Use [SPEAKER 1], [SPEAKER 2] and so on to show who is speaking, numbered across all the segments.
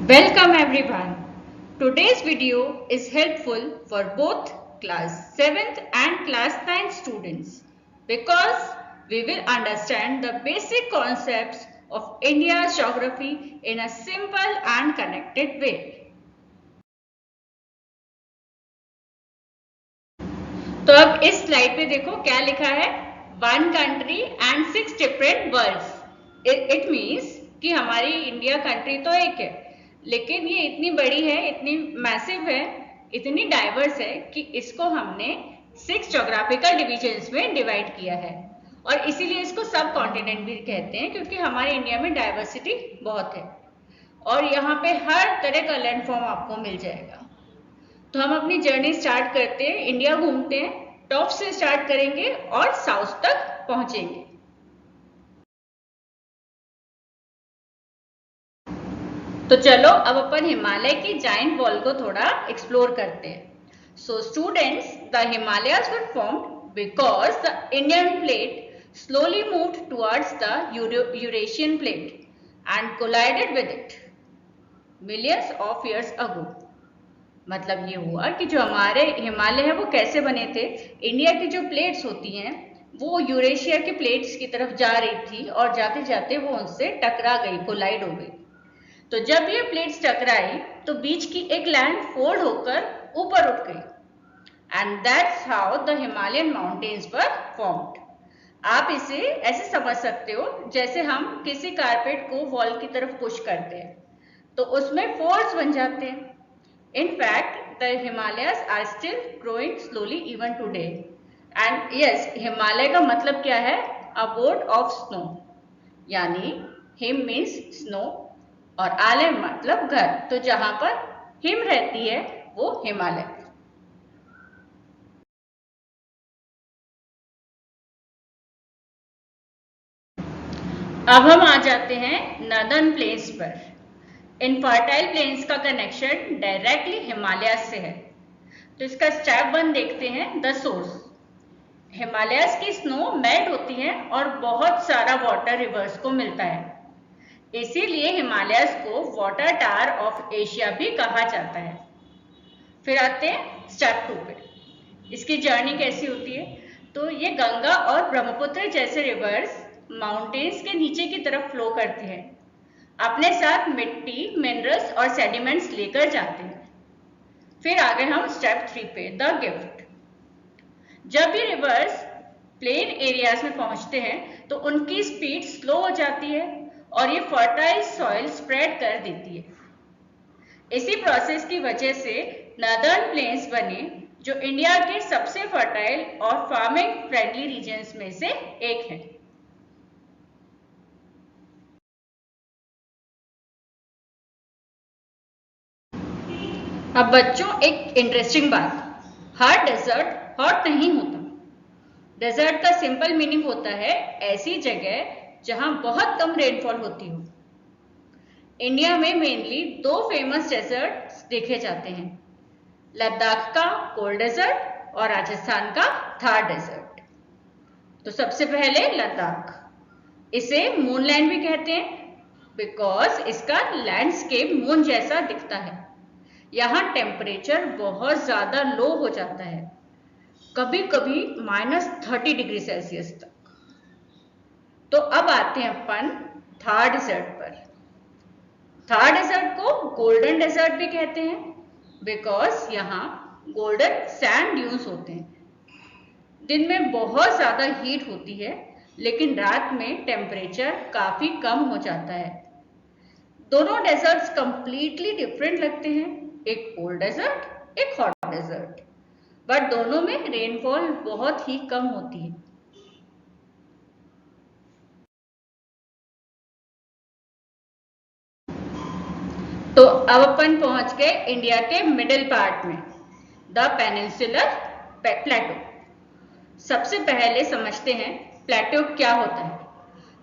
[SPEAKER 1] Welcome everyone. Today's video is helpful for both class 7th and class 9th students because we will understand the basic concepts of India's geography in a simple and connected way. तो अब इस slide पे देखो क्या लिखा है, one country and 6 different worlds. It means कि हमारी इंडिया कंट्री तो एक है, लेकिन ये इतनी बड़ी है, इतनी मैसिव है, इतनी डाइवर्स है कि इसको हमने 6 ज्योग्राफिकल डिविजन्स में डिवाइड किया है. और इसीलिए इसको सब कॉन्टिनेंट भी कहते हैं क्योंकि हमारे इंडिया में डाइवर्सिटी बहुत है और यहाँ पे हर तरह का लैंडफॉर्म आपको मिल जाएगा. तो हम अपनी जर्नी स्टार्ट करते हैं, इंडिया घूमते हैं, टॉप से स्टार्ट करेंगे और साउथ तक पहुंचेंगे. तो चलो अब अपन हिमालय की जाइंट वॉल को थोड़ा एक्सप्लोर करते हैं. So students, the Himalayas were formed because the Indian plate slowly moved towards the Eurasian plate and collided with it millions of years ago. मतलब ये हुआ कि जो हमारे हिमालय है वो कैसे बने थे, इंडिया की जो प्लेट्स होती हैं वो यूरेशिया के प्लेट्स की तरफ जा रही थी और जाते जाते वो उनसे टकरा गई, कोलाइड हो गई. तो जब ये प्लेट्स टकराई तो बीच की एक लैंड फोल्ड होकर ऊपर उठ गई and that's how the Himalayan mountains were formed. आप इसे ऐसे समझ सकते हो जैसे हम किसी कारपेट को वॉल की तरफ पुश करते हैं तो उसमें फोल्ड्स बन जाते हैं. In fact, the Himalayas are still growing slowly even today. And yes, Himalaya का मतलब क्या है? Abode of snow. यानी हिम means snow और आलय मतलब घर. तो जहां पर हिम रहती है वो हिमालय. अब हम आ जाते हैं नॉर्दर्न प्लेन्स पर. इन फर्टाइल प्लेन्स का कनेक्शन डायरेक्टली हिमालय से है. तो इसका स्टेप 1 देखते हैं, द सोर्स. हिमालयस की स्नो मेल्ट होती है और बहुत सारा वाटर रिवर्स को मिलता है, इसीलिए हिमालयस को वाटर टावर ऑफ एशिया भी कहा जाता है. फिर आते हैं स्टेप 2 पे. इसकी जर्नी कैसी होती है? तो ये गंगा और ब्रह्मपुत्र जैसे रिवर्स माउंटेन्स के नीचे की तरफ फ्लो करते हैं, अपने साथ मिट्टी, मिनरल्स और सेडिमेंट्स लेकर जाते हैं. फिर आ गए हम स्टेप 3 पे, द गिफ्ट. जब ये रिवर्स प्लेन एरियाज में पहुंचते हैं तो उनकी स्पीड स्लो हो जाती है और ये फर्टाइल सॉइल स्प्रेड कर देती है. इसी प्रोसेस की वजह से नॉर्दर्न प्लेन्स बने जो इंडिया के सबसे फर्टाइल और फार्मिंग फ्रेंडली रीजन्स में से एक है. अब बच्चों एक इंटरेस्टिंग बात, हर डेजर्ट हॉट नहीं होता. डेजर्ट का सिंपल मीनिंग होता है ऐसी जगह जहां बहुत कम रेनफॉल होती हो. इंडिया में मेनली 2 फेमस डेजर्ट देखे जाते हैं, लद्दाख का कोल्ड डेजर्ट और राजस्थान का थार डेजर्ट. तो सबसे पहले लद्दाख. इसे मूनलैंड भी कहते हैं बिकॉज इसका लैंडस्केप मून जैसा दिखता है. यहाँ टेम्परेचर बहुत ज्यादा लो हो जाता है, कभी कभी -30 डिग्री सेल्सियस तक. तो अब आते हैं अपन थार डेजर्ट पर. थार डेजर्ट को गोल्डन डेजर्ट भी कहते हैं बिकॉज यहाँ गोल्डन सैंड ड्यून्स होते हैं. दिन में बहुत ज्यादा हीट होती है लेकिन रात में टेम्परेचर काफी कम हो जाता है. दोनों डेजर्ट्स कंप्लीटली डिफरेंट लगते हैं, एक कोल्ड डेजर्ट, एक हॉट डेजर्ट, बट दोनों में रेनफॉल बहुत ही कम होती है. तो अब अपन पहुंच गए इंडिया के मिडिल पार्ट में, द पेनिनसुलर प्लेटो. सबसे पहले समझते हैं प्लेटो क्या होता है.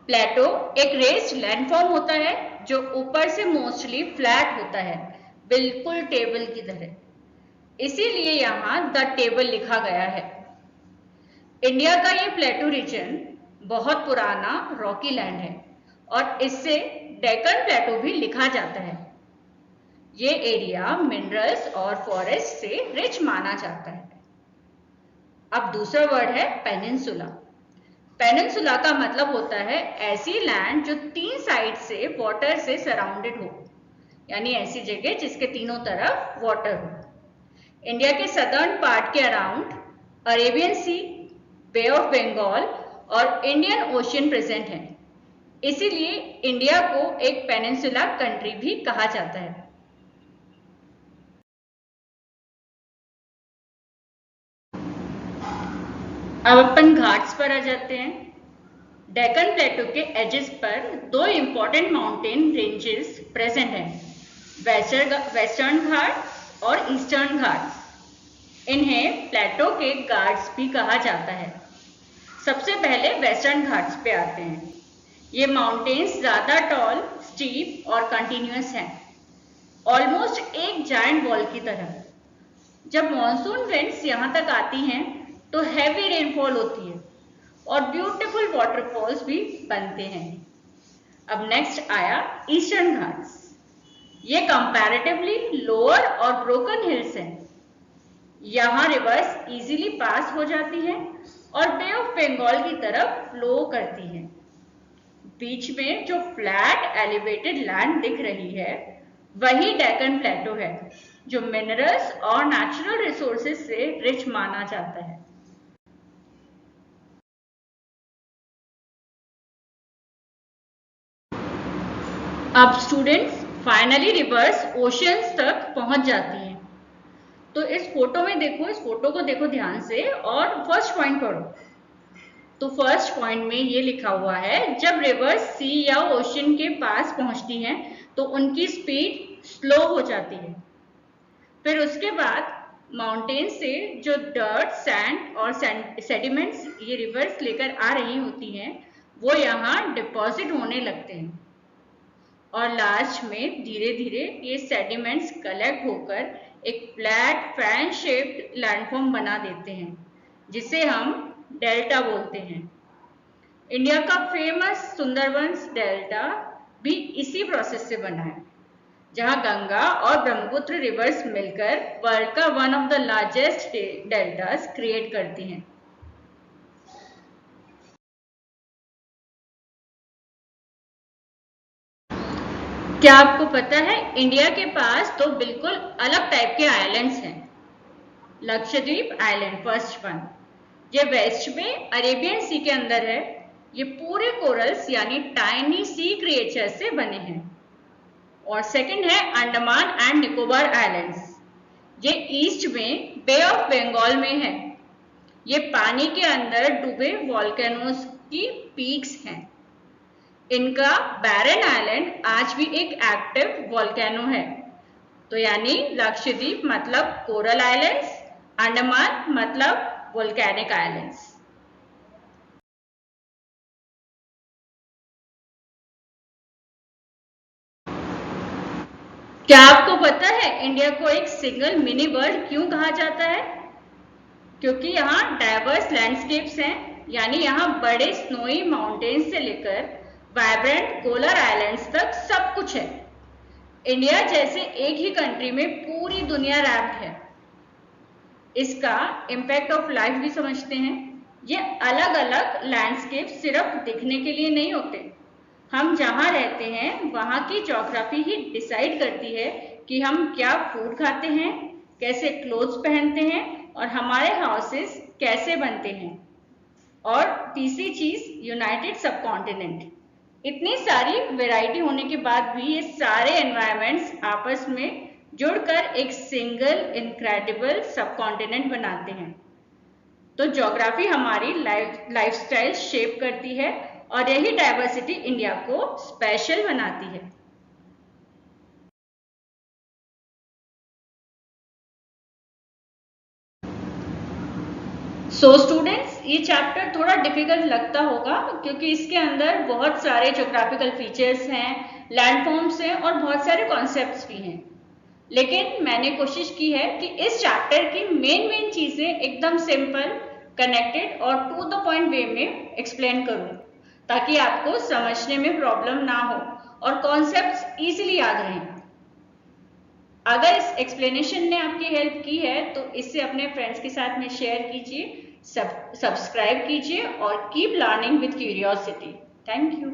[SPEAKER 1] प्लेटो एक रेस्ड लैंडफॉर्म होता है जो ऊपर से मोस्टली फ्लैट होता है, बिल्कुल टेबल की तरह. इसीलिए यहाँ द टेबल लिखा गया है. इंडिया का ये प्लेटो रीजन बहुत पुराना रॉकी लैंड है और इससे डेक्कन प्लेटो भी लिखा जाता है. ये एरिया मिनरल्स और फॉरेस्ट से रिच माना जाता है। अब दूसरा वर्ड है पेनिनसुला। पेनिनसुला का मतलब होता है ऐसी लैंड जो 3 साइड से वाटर से सराउंडेड हो, यानी ऐसी जगह जिसके तीनों तरफ वाटर हो। इंडिया के सदर्न पार्ट के around Arabian sea, bay of Bengal और इंडियन ओशियन प्रेजेंट है। इसीलिए इंडिया को एक पेनिनसुला कंट्री भी कहा जाता है। अब अपन घाट्स पर आ जाते हैं। डेक्कन प्लेटो के एजेस पर 2 इंपॉर्टेंट माउंटेन रेंजेस प्रेजेंट हैं, वेस्टर्न घाट और ईस्टर्न घाट। इन्हें प्लेटो के घाट्स भी कहा जाता है। सबसे पहले वेस्टर्न घाट्स पे आते हैं। ये माउंटेन्स ज़्यादा टॉल, स्टीप और कंटिन्यूस हैं, ऑलमोस्ट एक जायंट वॉल की तरह। जब मॉनसून विंड्स यहाँ तक आती हैं तो हैवी रेनफॉल होती है और ब्यूटीफुल वाटरफॉल्स भी बनते हैं। अब नेक्स्ट आया ईस्टर्न घाट्स। ये कंपैरेटिवली लोअर और ब्रोकन हिल्स हैं। यहाँ रिवर्स इजीली पास हो जाती हैं और बे ऑफ बंगाल की तरफ फ्लो करती हैं। बीच में जो फ्लैट एलिवेटेड लैंड दिख रही है वही डेक्कन प्लेटो है, जो मिनरल्स और नेचुरल रिसोर्सेज से रिच माना जाता है। अब स्टूडेंट्स फाइनली रिवर्स ओशियंस तक पहुंच जाती हैं। तो इस फोटो में देखो, इस फोटो को देखो ध्यान से और फर्स्ट पॉइंट पढ़ो। तो फर्स्ट पॉइंट में ये लिखा हुआ है, जब रिवर्स सी या ओशियन के पास पहुंचती हैं तो उनकी स्पीड स्लो हो जाती है। फिर उसके बाद माउंटेन से जो डर्ट, सैंड और सेडिमेंट्स ये रिवर्स लेकर आ रही होती हैं वो यहाँ डिपॉजिट होने लगते हैं और लास्ट में धीरे धीरे ये सेडिमेंट्स कलेक्ट होकर एक फ्लैट फैन शेप्ड लैंडफॉर्म बना देते हैं, जिसे हम डेल्टा बोलते हैं। इंडिया का फेमस सुंदरबंस डेल्टा भी इसी प्रोसेस से बना है, जहां गंगा और ब्रह्मपुत्र रिवर्स मिलकर वर्ल्ड का one of the largest deltas create करती हैं। क्या आपको पता है इंडिया के पास तो बिल्कुल अलग टाइप के आइलैंड्स हैं। लक्षद्वीप आइलैंड फर्स्ट वन, ये वेस्ट में अरेबियन सी के अंदर है। ये पूरे कोरल्स यानी टाइनी सी क्रिएचर से बने हैं। और सेकंड है अंडमान एंड निकोबार आइलैंड्स, ये ईस्ट में बे ऑफ बंगाल में है। ये पानी के अंदर डूबे वॉल्केनोज की पीक्स हैं। इनका बैरन आइलैंड आज भी एक एक्टिव वॉल्केनो है। तो यानी लक्षद्वीप मतलब कोरल आइलैंड्स, अंडमान मतलब वोल्केनिक आइलैंड्स। क्या आपको पता है इंडिया को एक सिंगल मिनी वर्ल्ड क्यों कहा जाता है? क्योंकि यहाँ डाइवर्स लैंडस्केप्स हैं, यानी यहाँ बड़े स्नोई माउंटेन्स से लेकर वाइब्रेंट पोलर आइलैंड्स तक सब कुछ है। इंडिया जैसे एक ही कंट्री में पूरी दुनिया रैप्ड है। इसका इम्पैक्ट ऑफ लाइफ भी समझते हैं। ये अलग अलग लैंडस्केप सिर्फ दिखने के लिए नहीं होते। हम जहाँ रहते हैं वहाँ की ज्योग्राफी ही डिसाइड करती है कि हम क्या फूड खाते हैं, कैसे क्लोथ्स पहनते हैं और हमारे हाउसेस कैसे बनते हैं। और तीसरी चीज यूनाइटेड सब कॉन्टिनेंट। इतनी सारी वैरायटी होने के बाद भी ये सारे एनवायरनमेंट्स आपस में जुड़कर एक सिंगल इनक्रेडिबल सब कॉन्टिनेंट बनाते हैं। तो ज्योग्राफी हमारी लाइफस्टाइल शेप करती है और यही डाइवर्सिटी इंडिया को स्पेशल बनाती है। सो स्टूडेंट्स, ये चैप्टर थोड़ा डिफिकल्ट लगता होगा क्योंकि इसके अंदर बहुत सारे ज्योग्राफिकल फीचर्स हैं, लैंडफॉर्म्स हैं और बहुत सारे कॉन्सेप्ट्स भी हैं। लेकिन मैंने कोशिश की है कि इस चैप्टर की मेन चीजें एकदम सिंपल, कनेक्टेड और टू द पॉइंट वे में एक्सप्लेन करूं, ताकि आपको समझने में प्रॉब्लम ना हो और कॉन्सेप्ट्स इजीली याद रहें। अगर इस एक्सप्लेनेशन ने आपकी हेल्प की है तो इसे अपने फ्रेंड्स के साथ में शेयर कीजिए, सब्सक्राइब कीजिए और keep learning with curiosity. Thank you.